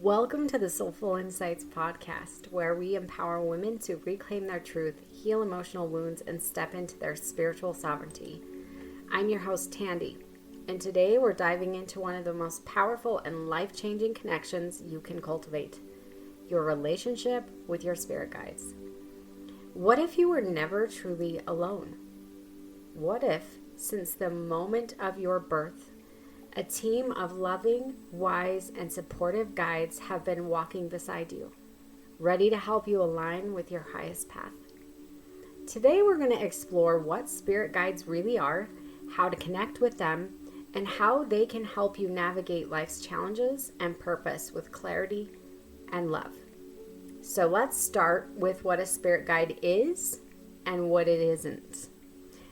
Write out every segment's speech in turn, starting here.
Welcome to the Soulful Insights podcast, where we empower women to reclaim their truth, heal emotional wounds, and step into their spiritual sovereignty. I'm your host, Tandy, and today we're diving into one of the most powerful and life-changing connections you can cultivate, your relationship with your spirit guides. What if you were never truly alone? What if, since the moment of your birth, a team of loving, wise, and supportive guides have been walking beside you, ready to help you align with your highest path? Today, we're going to explore what spirit guides really are, how to connect with them, and how they can help you navigate life's challenges and purpose with clarity and love. So let's start with what a spirit guide is and what it isn't.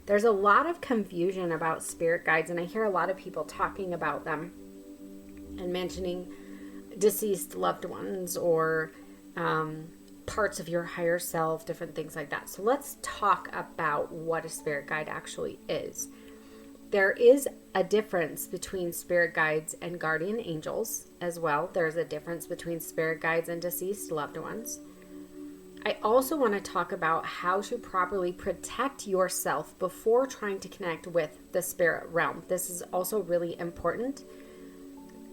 There's a lot of confusion about spirit guides, and I hear a lot of people talking about them and mentioning deceased loved ones or parts of your higher self, different things like that. So let's talk about what a spirit guide actually is. There is a difference between spirit guides and guardian angels as well. There's a difference between spirit guides and deceased loved ones. I also want to talk about how to properly protect yourself before trying to connect with the spirit realm. This is also really important,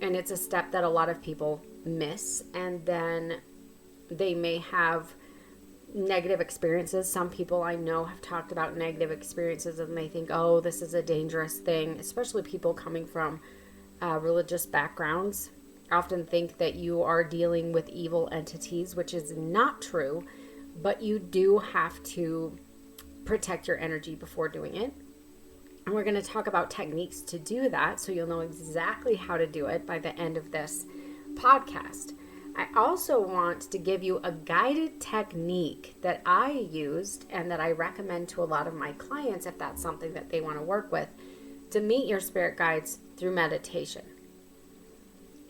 and it's a step that a lot of people miss, and then they may have negative experiences. Some people I know have talked about negative experiences, and they think, oh, this is a dangerous thing, especially people coming from religious backgrounds. Often think that you are dealing with evil entities, which is not true, but you do have to protect your energy before doing it. And we're going to talk about techniques to do that, so you'll know exactly how to do it by the end of this podcast. I also want to give you a guided technique that I used and that I recommend to a lot of my clients if that's something that they want to work with, to meet your spirit guides through meditation.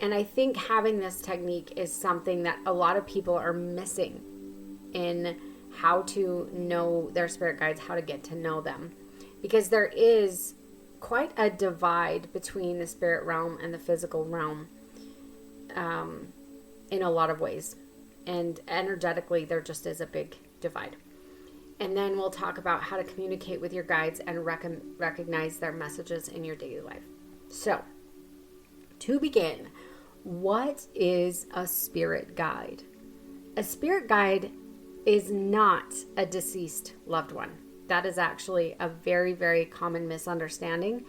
And I think having this technique is something that a lot of people are missing in how to know their spirit guides, how to get to know them. Because there is quite a divide between the spirit realm and the physical realm in a lot of ways. And energetically, there just is a big divide. And then we'll talk about how to communicate with your guides and recognize their messages in your daily life. So, to begin, what is a spirit guide? A spirit guide is not a deceased loved one. That is actually a very, very common misunderstanding,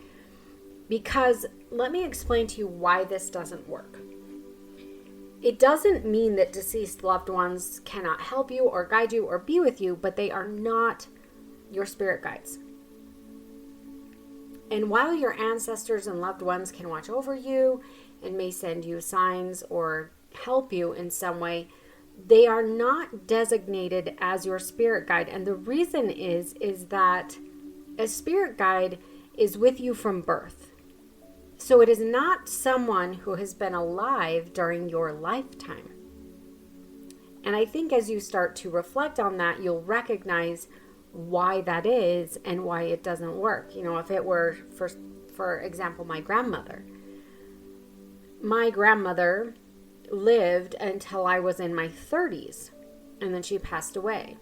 because let me explain to you why this doesn't work. It doesn't mean that deceased loved ones cannot help you or guide you or be with you, but they are not your spirit guides. And while your ancestors and loved ones can watch over you and may send you signs or help you in some way, they are not designated as your spirit guide. And the reason is that a spirit guide is with you from birth. So it is not someone who has been alive during your lifetime. And I think as you start to reflect on that, you'll recognize why that is and why it doesn't work. You know, if it were, for example, my grandmother lived until I was in my 30s, and then she passed away.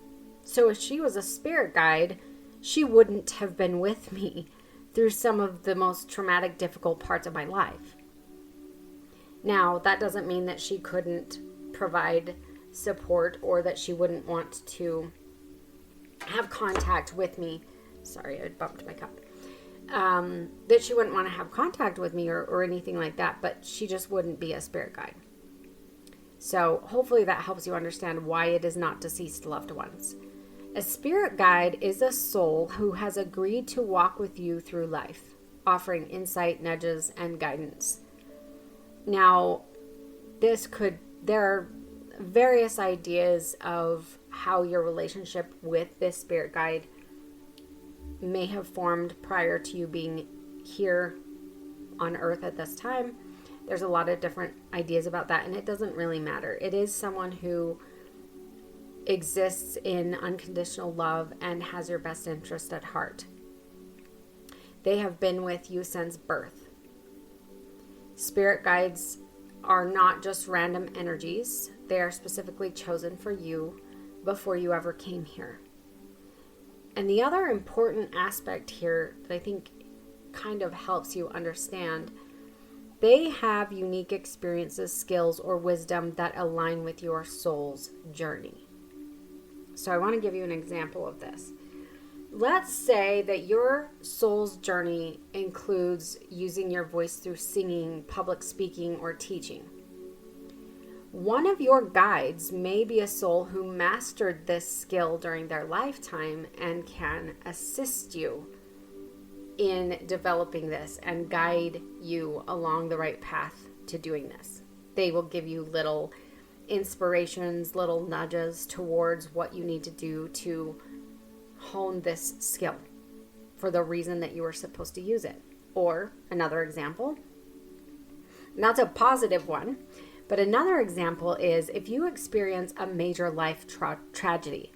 So if she was a spirit guide, she wouldn't have been with me through some of the most traumatic, difficult parts of my life. Now, that doesn't mean that she couldn't provide support or that she wouldn't want to have contact with me. Sorry, I bumped my cup. That she wouldn't want to have contact with me or anything like that, but she just wouldn't be a spirit guide. So hopefully that helps you understand why it is not deceased loved ones. A spirit guide is a soul who has agreed to walk with you through life, offering insight, nudges, and guidance. Now, there are various ideas of how your relationship with this spirit guide may have formed prior to you being here on earth at this time. There's a lot of different ideas about that, and it doesn't really matter. It is someone who exists in unconditional love and has your best interest at heart. They have been with you since birth. Spirit guides are not just random energies. They are specifically chosen for you before you ever came here. And the other important aspect here that I think kind of helps you understand, they have unique experiences, skills, or wisdom that align with your soul's journey. So I want to give you an example of this. Let's say that your soul's journey includes using your voice through singing, public speaking, or teaching. One of your guides may be a soul who mastered this skill during their lifetime and can assist you in developing this and guide you along the right path to doing this. They will give you little inspirations, little nudges towards what you need to do to hone this skill for the reason that you were supposed to use it. Or another example, and that's a positive one, but another example is if you experience a major life tragedy,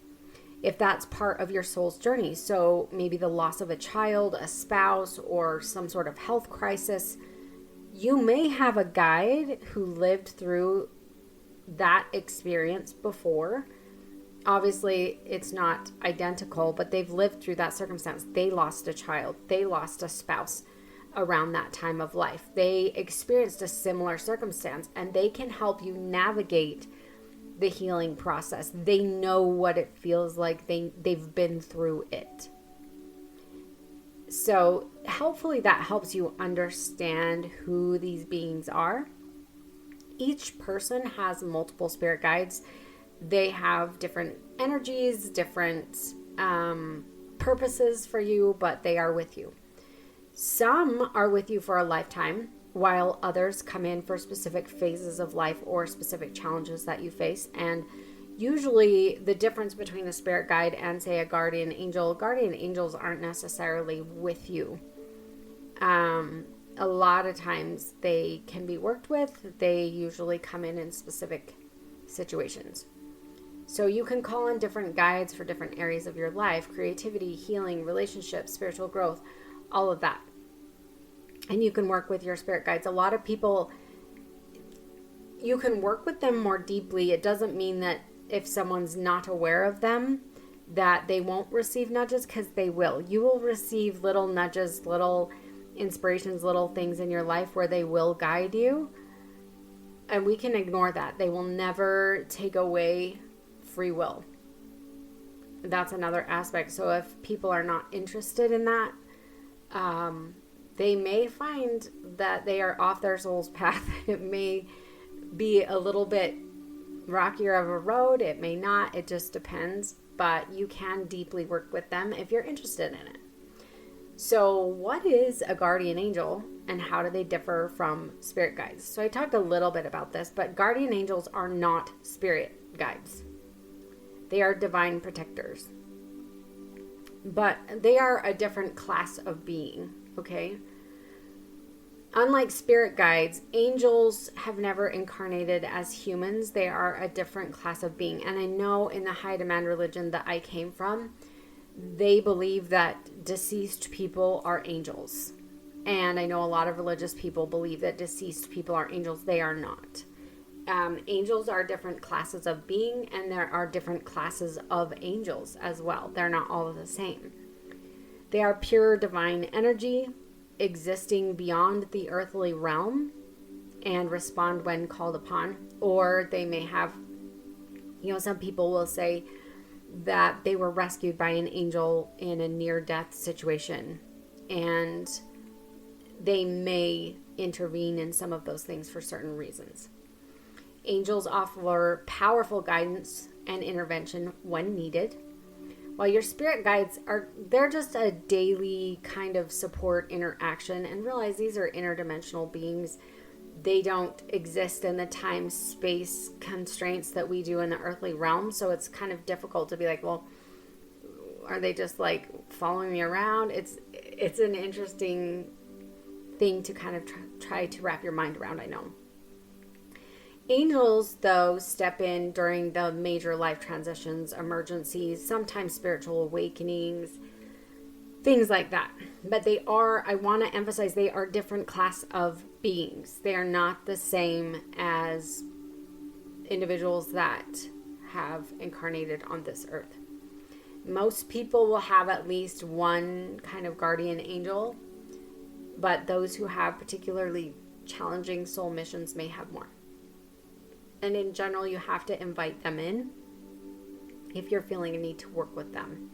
if that's part of your soul's journey. So maybe the loss of a child, a spouse, or some sort of health crisis, you may have a guide who lived through that experience before. Obviously, it's not identical, but they've lived through that circumstance. They lost a child. They lost a spouse around that time of life. They experienced a similar circumstance, and they can help you navigate the healing process. They know what it feels like. They've been through it. So hopefully that helps you understand who these beings are. Each person has multiple spirit guides. They have different energies, different purposes for you, but they are with you. Some are with you for a lifetime, while others come in for specific phases of life or specific challenges that you face. And usually the difference between the spirit guide and, say, a guardian angels aren't necessarily with you. A lot of times they can be worked with. They usually come in specific situations. So you can call on different guides for different areas of your life: creativity, healing, relationships, spiritual growth, all of that. And you can work with your spirit guides. A lot of people, you can work with them more deeply. It doesn't mean that if someone's not aware of them, that they won't receive nudges, because they will. You will receive little nudges, little inspirations, little things in your life where they will guide you. And we can ignore that. They will never take away free will. That's another aspect. So if people are not interested in that, they may find that they are off their soul's path. It may be a little bit rockier of a road. It may not. It just depends. But you can deeply work with them if you're interested in it. So what is a guardian angel and how do they differ from spirit guides? So I talked a little bit about this, but guardian angels are not spirit guides. They are divine protectors. But they are a different class of being, okay? Unlike spirit guides, angels have never incarnated as humans. They are a different class of being. And I know in the high demand religion that I came from, they believe that deceased people are angels. And I know a lot of religious people believe that deceased people are angels. They are not. Angels are different classes of being, and there are different classes of angels as well. They're not all the same. They are pure divine energy existing beyond the earthly realm and respond when called upon. Or they may have, some people will say that they were rescued by an angel in a near-death situation, and they may intervene in some of those things for certain reasons. Angels offer powerful guidance and intervention when needed, while your spirit guides they're just a daily kind of support interaction. And realize these are interdimensional beings. They don't exist in the time-space constraints that we do in the earthly realm. So it's kind of difficult to be like, well, are they just like following me around? It's an interesting thing to kind of try to wrap your mind around, I know. Angels, though, step in during the major life transitions, emergencies, sometimes spiritual awakenings. things like that. But they are, I want to emphasize, they are different class of beings. They are not the same as individuals that have incarnated on this earth. Most people will have at least one kind of guardian angel, but those who have particularly challenging soul missions may have more. And in general, you have to invite them in if you're feeling a need to work with them.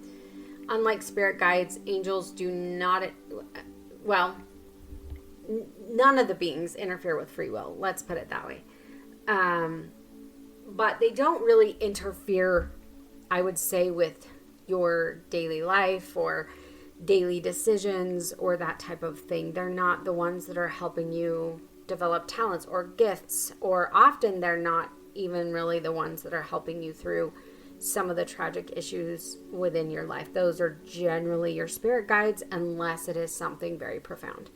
Unlike spirit guides, angels do not, well, none of the beings interfere with free will. Let's put it that way. But they don't really interfere, I would say, with your daily life or daily decisions or that type of thing. They're not the ones that are helping you develop talents or gifts, or often they're not even really the ones that are helping you through some of the tragic issues within your life. Those are generally your spirit guides, unless it is something very profound.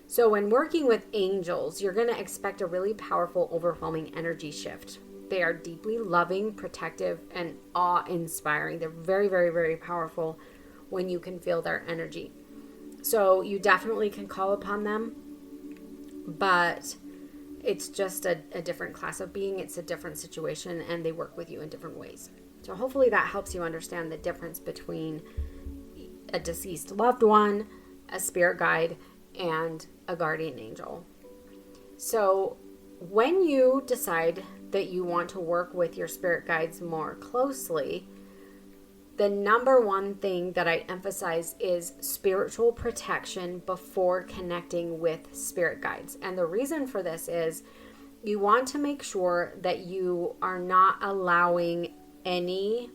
So when working with angels, you're going to expect a really powerful, overwhelming energy shift. They are deeply loving, protective, and awe-inspiring. They're very, very, very powerful when you can feel their energy. So you definitely can call upon them, but it's just a different class of being. It's a different situation, and they work with you in different ways. So hopefully that helps you understand the difference between a deceased loved one, a spirit guide, and a guardian angel. So when you decide that you want to work with your spirit guides more closely, the number one thing that I emphasize is spiritual protection before connecting with spirit guides. And the reason for this is you want to make sure that you are not allowing any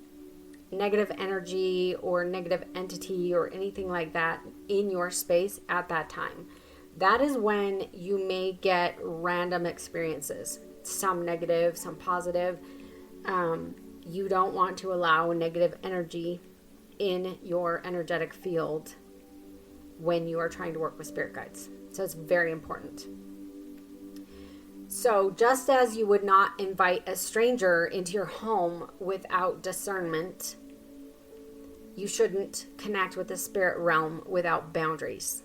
negative energy or negative entity or anything like that in your space at that time. That is when you may get random experiences, some negative, some positive. You don't want to allow negative energy in your energetic field when you are trying to work with spirit guides. So it's very important. So just as you would not invite a stranger into your home without discernment, you shouldn't connect with the spirit realm without boundaries.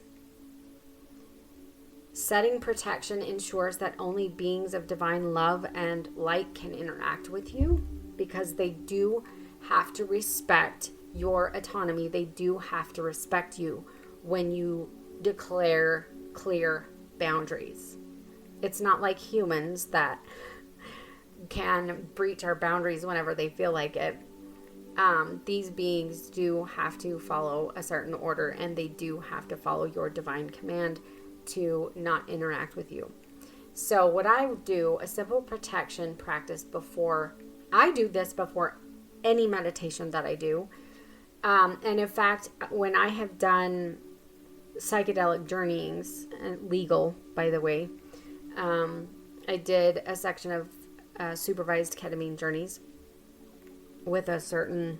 Setting protection ensures that only beings of divine love and light can interact with you, because they do have to respect your autonomy. They do have to respect you when you declare clear boundaries. It's not like humans that can breach our boundaries whenever they feel like it. These beings do have to follow a certain order, and they do have to follow your divine command to not interact with you. So what I do, a simple protection practice before, I do this before any meditation that I do. And in fact, when I have done psychedelic journeyings, legal, by the way, I did a section of supervised ketamine journeys with a certain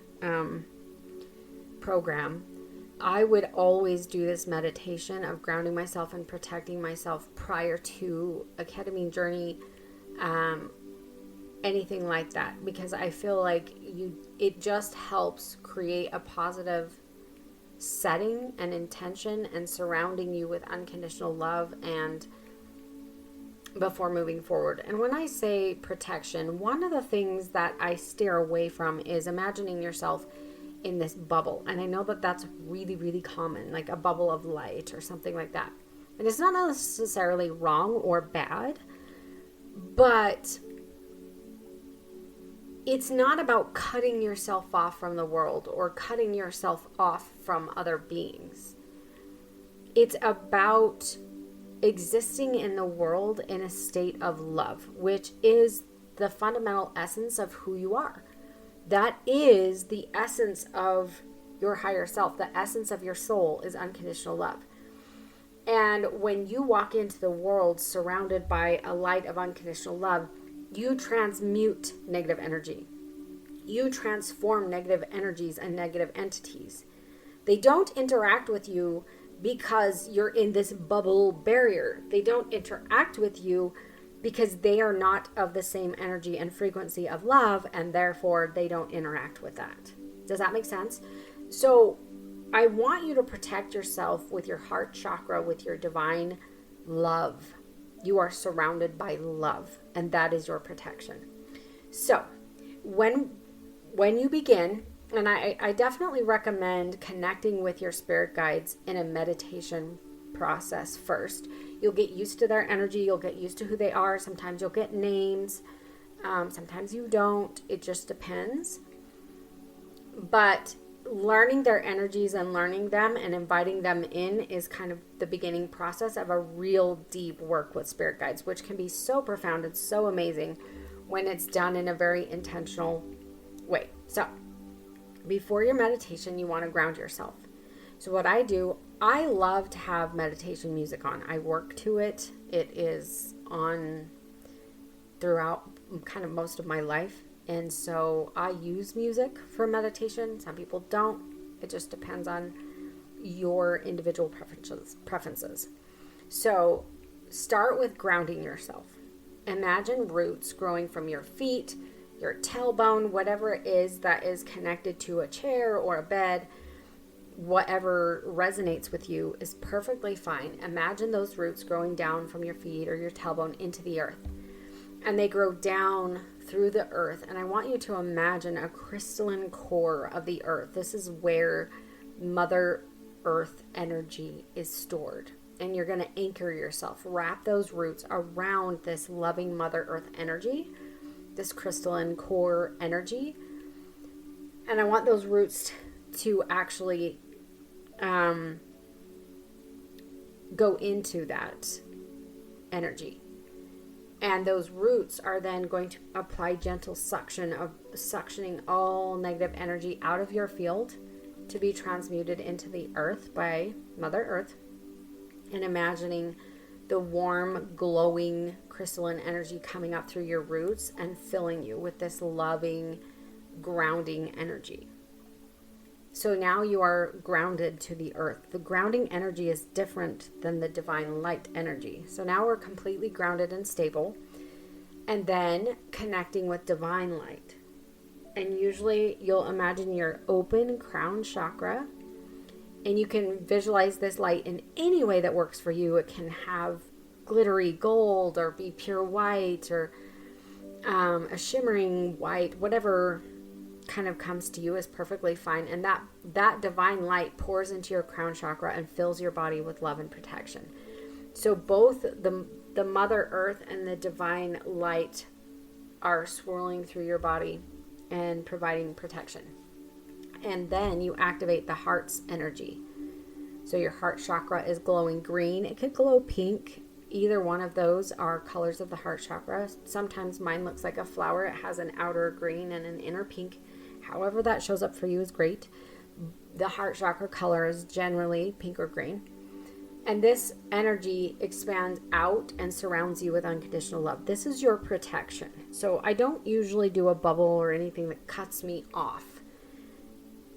program. I would always do this meditation of grounding myself and protecting myself prior to a ketamine journey, anything like that, because I feel like it just helps create a positive setting and intention and surrounding you with unconditional love and before moving forward. And when I say protection, one of the things that I steer away from is imagining yourself in this bubble. And I know that that's really, really common, like a bubble of light or something like that. And it's not necessarily wrong or bad, but it's not about cutting yourself off from the world or cutting yourself off from other beings. It's about existing in the world in a state of love, which is the fundamental essence of who you are. That is the essence of your higher self. The essence of your soul is unconditional love. And when you walk into the world surrounded by a light of unconditional love, you transmute negative energy. You transform negative energies and negative entities. They don't interact with you because you're in this bubble barrier. They don't interact with you because they are not of the same energy and frequency of love, and therefore they don't interact with that. Does that make sense? So I want you to protect yourself with your heart chakra, with your divine love. You are surrounded by love, and that is your protection. So when you begin, and I definitely recommend connecting with your spirit guides in a meditation process first. You'll get used to their energy. You'll get used to who they are. Sometimes you'll get names. Sometimes you don't. It just depends. But learning their energies and learning them and inviting them in is kind of the beginning process of a real deep work with spirit guides, which can be so profound and so amazing when it's done in a very intentional way. So before your meditation, you want to ground yourself. So what I do, I love to have meditation music on. I work to it. It is on throughout kind of most of my life. And so I use music for meditation. Some people don't. It just depends on your individual preferences. So start with grounding yourself. Imagine roots growing from your feet, your tailbone, whatever it is that is connected to a chair or a bed. Whatever resonates with you is perfectly fine. Imagine those roots growing down from your feet or your tailbone into the earth. And they grow down through the earth. And I want you to imagine a crystalline core of the earth. This is where Mother Earth energy is stored. And you're going to anchor yourself. Wrap those roots around this loving Mother Earth energy, this crystalline core energy. And I want those roots to actually go into that energy. And those roots are then going to apply gentle suctioning all negative energy out of your field to be transmuted into the earth by Mother Earth. And imagining the warm, glowing, crystalline energy coming up through your roots and filling you with this loving, grounding energy. So now you are grounded to the earth. The grounding energy is different than the divine light energy. So now we're completely grounded and stable. And then connecting with divine light. And usually you'll imagine your open crown chakra. And you can visualize this light in any way that works for you. It can have glittery gold or be pure white or a shimmering white, whatever kind of comes to you is perfectly fine. And that divine light pours into your crown chakra and fills your body with love and protection. So both the Mother Earth and the divine light are swirling through your body and providing protection. And then you activate the heart's energy. So your heart chakra is glowing green. It could glow pink. Either one of those are colors of the heart chakra. Sometimes mine looks like a flower. It has an outer green and an inner pink. However that shows up for you is great. The heart chakra color is generally pink or green. And this energy expands out and surrounds you with unconditional love. This is your protection. So I don't usually do a bubble or anything that cuts me off.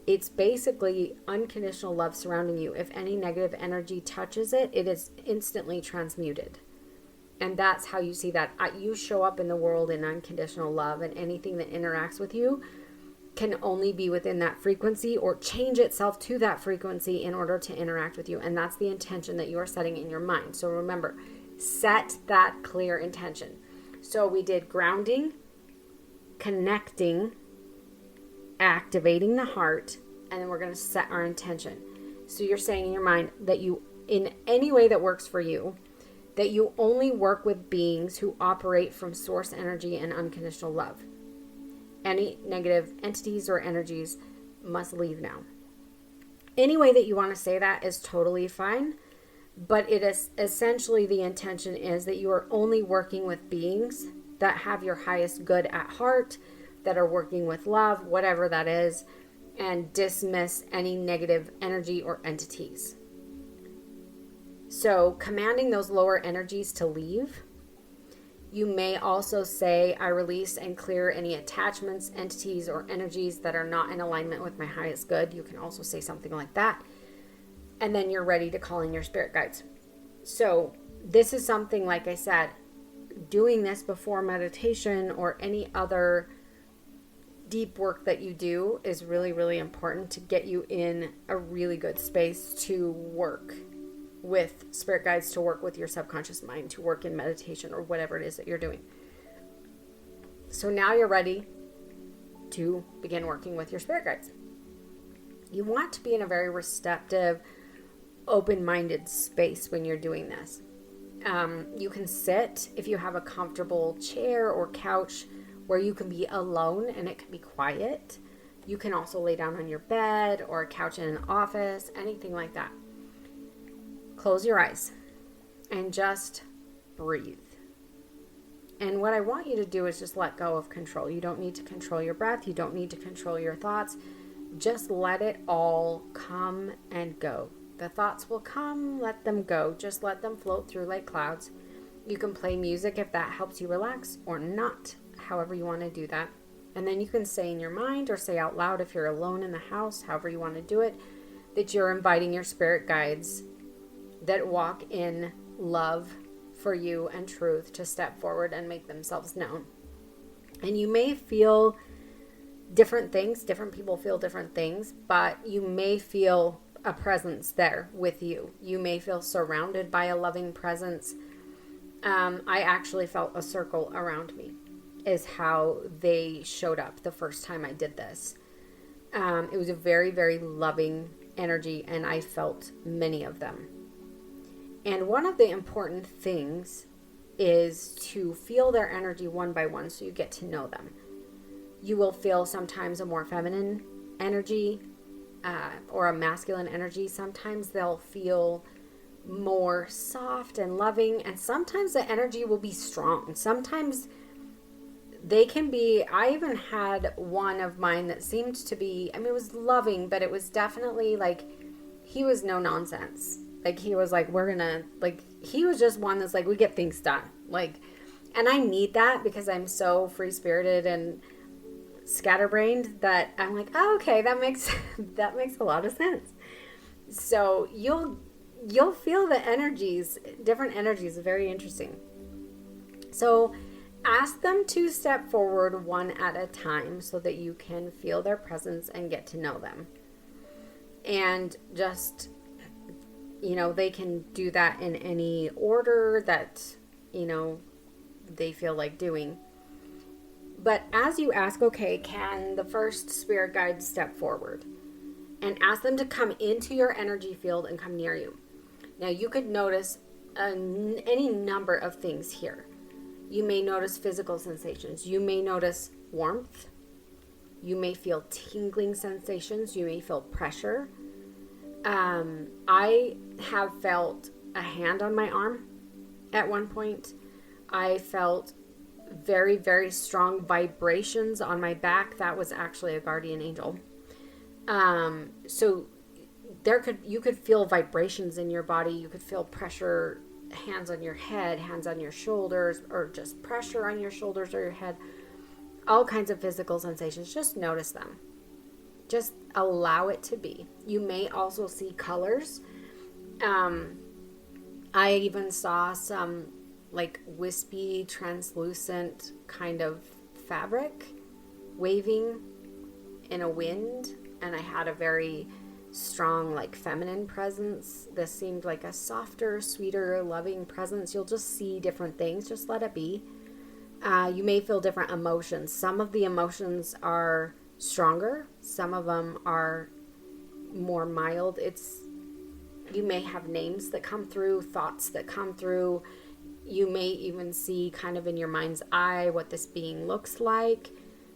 It's basically unconditional love surrounding you. If any negative energy touches it, it is instantly transmuted. And that's how you see that. You show up in the world in unconditional love, and anything that interacts with you can only be within that frequency or change itself to that frequency in order to interact with you. And that's the intention that you are setting in your mind. So remember, set that clear intention. So we did grounding, connecting, activating the heart, and then we're going to set our intention. So you're saying in your mind that you, in any way that works for you, that you only work with beings who operate from source energy and unconditional love. Any negative entities or energies must leave now. Any way that you want to say that is totally fine, but it is essentially the intention is that you are only working with beings that have your highest good at heart, that are working with love, whatever that is, and dismiss any negative energy or entities. So commanding those lower energies to leave. You may also say, I release and clear any attachments, entities, or energies that are not in alignment with my highest good. You can also say something like that. And then you're ready to call in your spirit guides. So this is something, like I said, doing this before meditation or any other deep work that you do is really, really important to get you in a really good space to work with spirit guides, to work with your subconscious mind, to work in meditation or whatever it is that you're doing. So now you're ready to begin working with your spirit guides. You want to be in a very receptive, open-minded space when you're doing this. You can sit if you have a comfortable chair or couch where you can be alone and it can be quiet. You can also lay down on your bed or a couch in an office, anything like that. Close your eyes and just breathe. And what I want you to do is just let go of control. You don't need to control your breath. You don't need to control your thoughts. Just let it all come and go. The thoughts will come, let them go. Just let them float through like clouds. You can play music if that helps you relax, or not, however you want to do that. And then you can say in your mind or say out loud if you're alone in the house, however you want to do it, that you're inviting your spirit guides that walk in love for you and truth to step forward and make themselves known. And you may feel different things. Different people feel different things, but you may feel a presence there with you. You may feel surrounded by a loving presence. I actually felt a circle around me is how they showed up the first time I did this. It was a very, very loving energy, and I felt many of them. And one of the important things is to feel their energy one by one so you get to know them. You will feel sometimes a more feminine energy or a masculine energy. Sometimes they'll feel more soft and loving, and sometimes the energy will be strong. Sometimes they can be, I even had one of mine that seemed to be, it was loving, but it was definitely like, he was no nonsense. Like, he was like, he was just one that's like, we get things done. Like, and I need that because I'm so free-spirited and scatterbrained that I'm like, oh, okay, that makes a lot of sense. So you'll feel the energies, different energies, very interesting. So ask them to step forward one at a time so that you can feel their presence and get to know them. And just, they can do that in any order that, they feel like doing. But as you ask, okay, can the first spirit guide step forward? And ask them to come into your energy field and come near you. Now, you could notice any number of things here. You may notice physical sensations. You may notice warmth. You may feel tingling sensations. You may feel pressure. I have felt a hand on my arm at one point. I felt very, very strong vibrations on my back. That was actually a guardian angel. So you could feel vibrations in your body. You could feel pressure, hands on your head, hands on your shoulders, or just pressure on your shoulders or your head. All kinds of physical sensations. Just notice them. Just allow it to be. You may also see colors. I even saw some like wispy, translucent kind of fabric waving in a wind. And I had a very strong, like, feminine presence. This seemed like a softer, sweeter, loving presence. You'll just see different things. Just let it be. You may feel different emotions. Some of the emotions are stronger. Some of them are more mild. You may have names that come through, thoughts that come through. You may even see kind of in your mind's eye what this being looks like.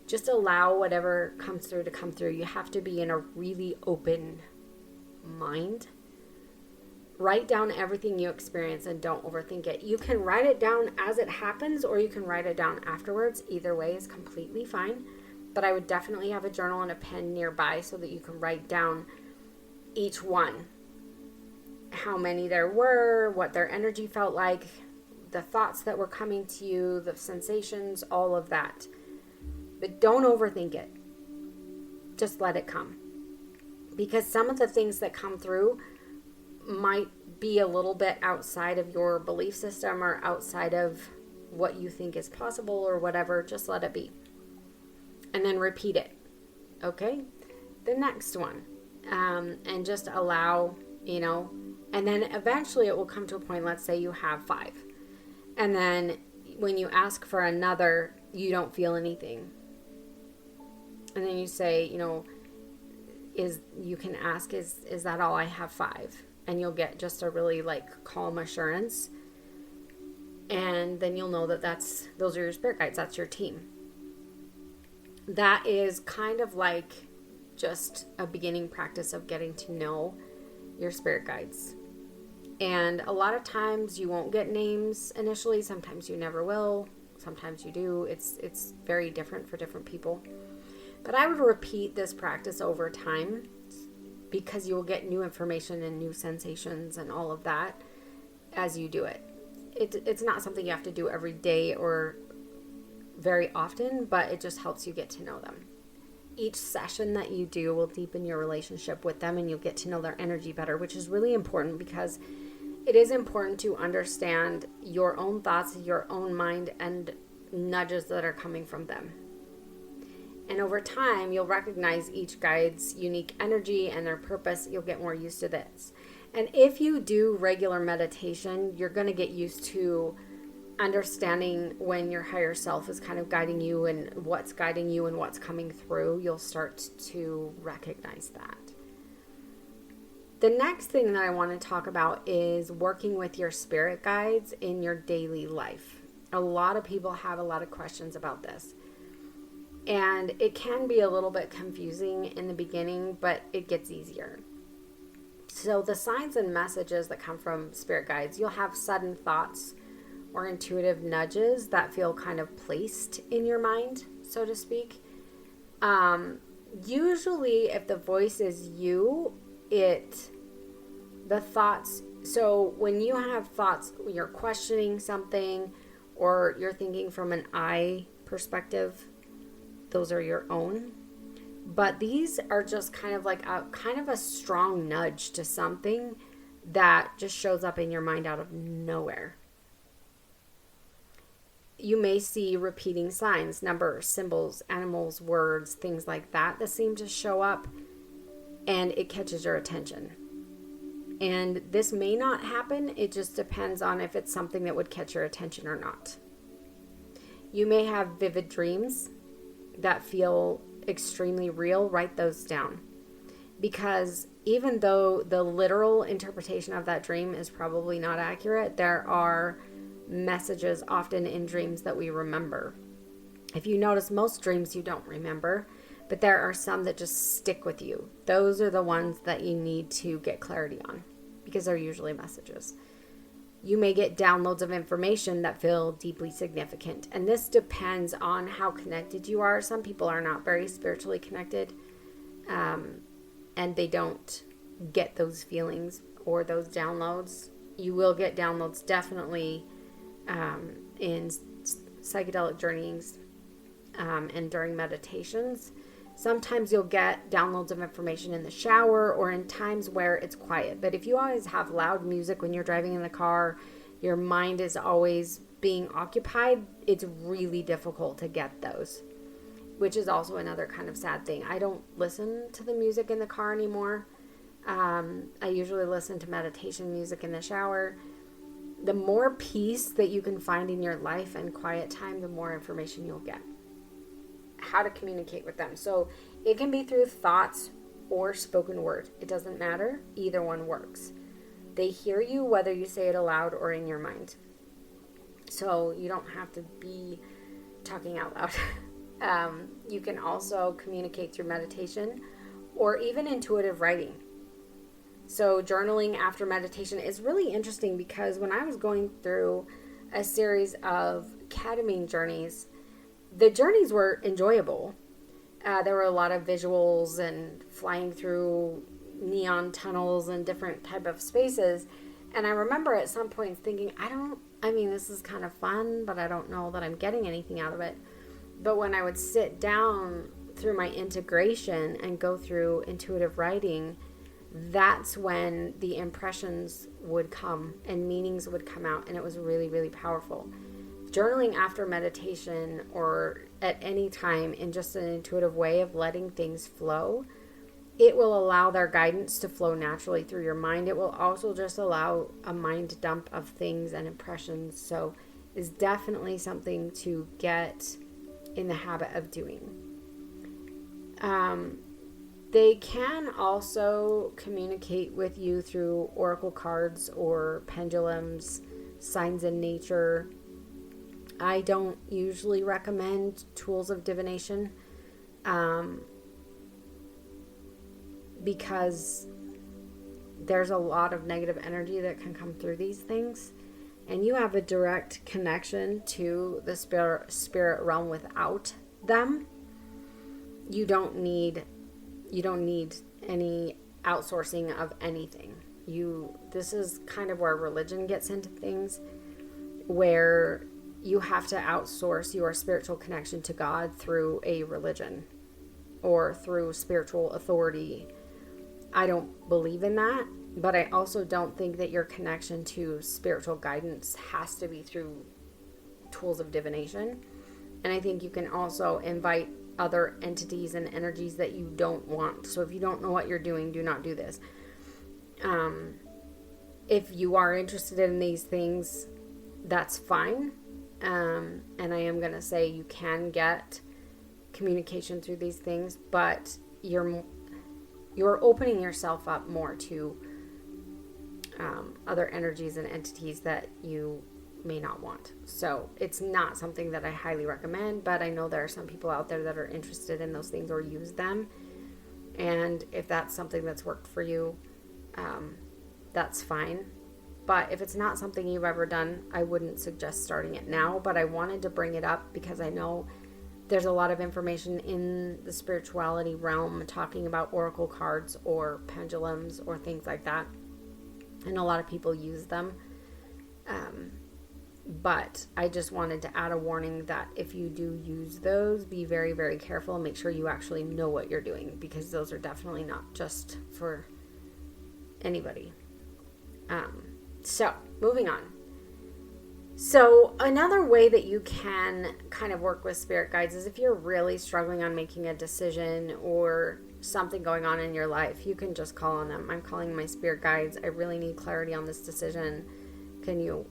Just allow whatever comes through to come through. You have to be in a really open mind. Write down everything you experience and don't overthink it. You can write it down as it happens, or you can write it down afterwards. Either way is completely fine. But I would definitely have a journal and a pen nearby so that you can write down each one. How many there were, what their energy felt like, the thoughts that were coming to you, the sensations, all of that. But don't overthink it. Just let it come. Because some of the things that come through might be a little bit outside of your belief system or outside of what you think is possible or whatever. Just let it be. and then repeat it. Okay? The next one. And just allow, and then eventually it will come to a point, let's say you have 5. And then when you ask for another, you don't feel anything. And then you say, you can ask, is that all? I have 5. And you'll get just a really calm assurance. And then you'll know that those are your spirit guides. That's your team. That is kind of like just a beginning practice of getting to know your spirit guides. And a lot of times you won't get names initially. Sometimes you never will. Sometimes you do. It's very different for different people. But I would repeat this practice over time because you will get new information and new sensations and all of that as you do it. It's not something you have to do every day or very often, but it just helps you get to know them. Each session that you do will deepen your relationship with them, and you'll get to know their energy better, which is really important because it is important to understand your own thoughts, your own mind, and nudges that are coming from them. And over time, you'll recognize each guide's unique energy and their purpose. You'll get more used to this. And if you do regular meditation, you're going to get used to understanding when your higher self is kind of guiding you and what's guiding you and what's coming through. You'll start to recognize that. The next thing that I want to talk about is working with your spirit guides in your daily life. A lot of people have a lot of questions about this. And it can be a little bit confusing in the beginning, but it gets easier. So the signs and messages that come from spirit guides, you'll have sudden thoughts or intuitive nudges that feel kind of placed in your mind, so to speak. Usually if the voice is you, the thoughts, so when you have thoughts, you're questioning something or you're thinking from an I perspective, those are your own. But these are just kind of like a strong nudge to something that just shows up in your mind out of nowhere. You may see repeating signs, numbers, symbols, animals, words, things like that seem to show up, and it catches your attention. And this may not happen. It just depends on if it's something that would catch your attention or not. You may have vivid dreams that feel extremely real. Write those down, because even though the literal interpretation of that dream is probably not accurate, there are messages often in dreams that we remember. If you notice, most dreams you don't remember, but there are some that just stick with you. Those are the ones that you need to get clarity on, because they're usually messages. You may get downloads of information that feel deeply significant. And this depends on how connected you are. Some people are not very spiritually connected, and they don't get those feelings or those downloads. You will get downloads definitely in psychedelic journeys and during meditations. Sometimes you'll get downloads of information in the shower or in times where it's quiet. But if you always have loud music when you're driving in the car, your mind is always being occupied, it's really difficult to get those, which is also another kind of sad thing. I don't listen to the music in the car anymore. I usually listen to meditation music in the shower. The more peace that you can find in your life and quiet time, the more information you'll get. How to communicate with them. So it can be through thoughts or spoken word. It doesn't matter. Either one works. They hear you whether you say it aloud or in your mind. So you don't have to be talking out loud. You can also communicate through meditation or even intuitive writing. So journaling after meditation is really interesting, because when I was going through a series of ketamine journeys, the journeys were enjoyable. There were a lot of visuals and flying through neon tunnels and different type of spaces. And I remember at some point thinking, this is kind of fun, but I don't know that I'm getting anything out of it. But when I would sit down through my integration and go through intuitive writing, that's when the impressions would come and meanings would come out. And it was really, really powerful. journaling after meditation or at any time in just an intuitive way of letting things flow, it will allow their guidance to flow naturally through your mind. It will also just allow a mind dump of things and impressions. So it's definitely something to get in the habit of doing. They can also communicate with you through oracle cards or pendulums, signs in nature. I don't usually recommend tools of divination because there's a lot of negative energy that can come through these things, and you have a direct connection to the spirit realm without them. You don't need any outsourcing of anything. This is kind of where religion gets into things, where you have to outsource your spiritual connection to God through a religion or through spiritual authority. I don't believe in that, but I also don't think that your connection to spiritual guidance has to be through tools of divination. And I think you can also invite other entities and energies that you don't want. So if you don't know what you're doing, do not do this. If you are interested in these things, that's fine. And I am going to say you can get communication through these things, but you're opening yourself up more to other energies and entities that you may not want. So it's not something that I highly recommend, but I know there are some people out there that are interested in those things or use them. And if that's something that's worked for you, that's fine. But if it's not something you've ever done, I wouldn't suggest starting it now. But I wanted to bring it up because I know there's a lot of information in the spirituality realm talking about oracle cards or pendulums or things like that. And a lot of people use them. But I just wanted to add a warning that if you do use those, be very, very careful and make sure you actually know what you're doing, because those are definitely not just for anybody. So moving on. So another way that you can kind of work with spirit guides is if you're really struggling on making a decision or something going on in your life, you can just call on them. I'm calling my spirit guides. I really need clarity on this decision. Can you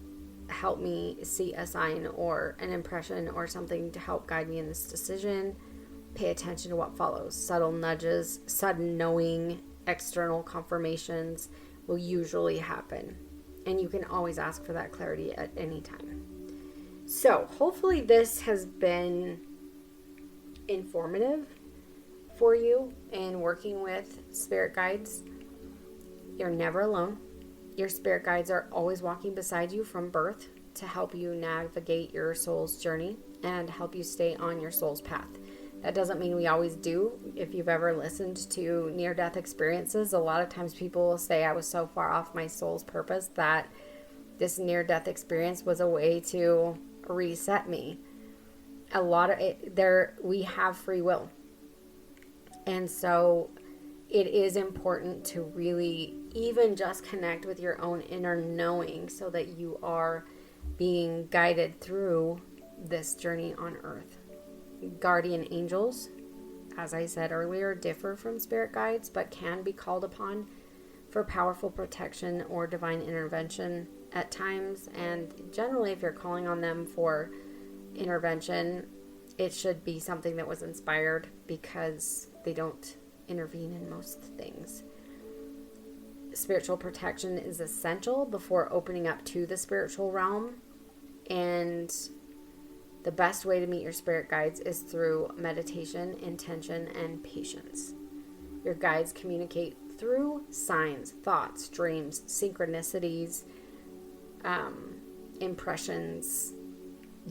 help me see a sign or an impression or something to help guide me in this decision? Pay attention to what follows. Subtle nudges, sudden knowing, external confirmations will usually happen. And you can always ask for that clarity at any time. So hopefully this has been informative for you in working with spirit guides. You're never alone. Your spirit guides are always walking beside you from birth to help you navigate your soul's journey and help you stay on your soul's path. That doesn't mean we always do. If you've ever listened to near-death experiences, a lot of times people will say, I was so far off my soul's purpose that this near-death experience was a way to reset me. A lot of it, we have free will. And so it is important to really even just connect with your own inner knowing so that you are being guided through this journey on earth. Guardian angels, as I said earlier, differ from spirit guides, but can be called upon for powerful protection or divine intervention at times. And generally, if you're calling on them for intervention, it should be something that was inspired, because they don't intervene in most things. Spiritual protection is essential before opening up to the spiritual realm, and the best way to meet your spirit guides is through meditation, intention, and patience. Your guides communicate through signs, thoughts, dreams, synchronicities, impressions,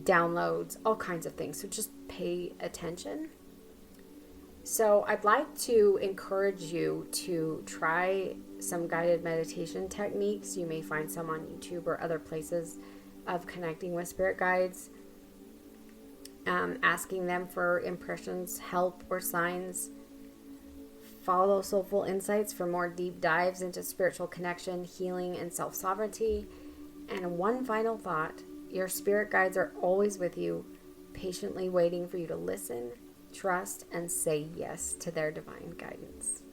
downloads, all kinds of things. So just pay attention. So I'd like to encourage you to try some guided meditation techniques. You may find some on YouTube or other places of connecting with spirit guides. Asking them for impressions, help, or signs. Follow Soulful Insights for more deep dives into spiritual connection, healing, and self-sovereignty. And one final thought, Your spirit guides are always with you, patiently waiting for you to listen, trust, and say yes to their divine guidance.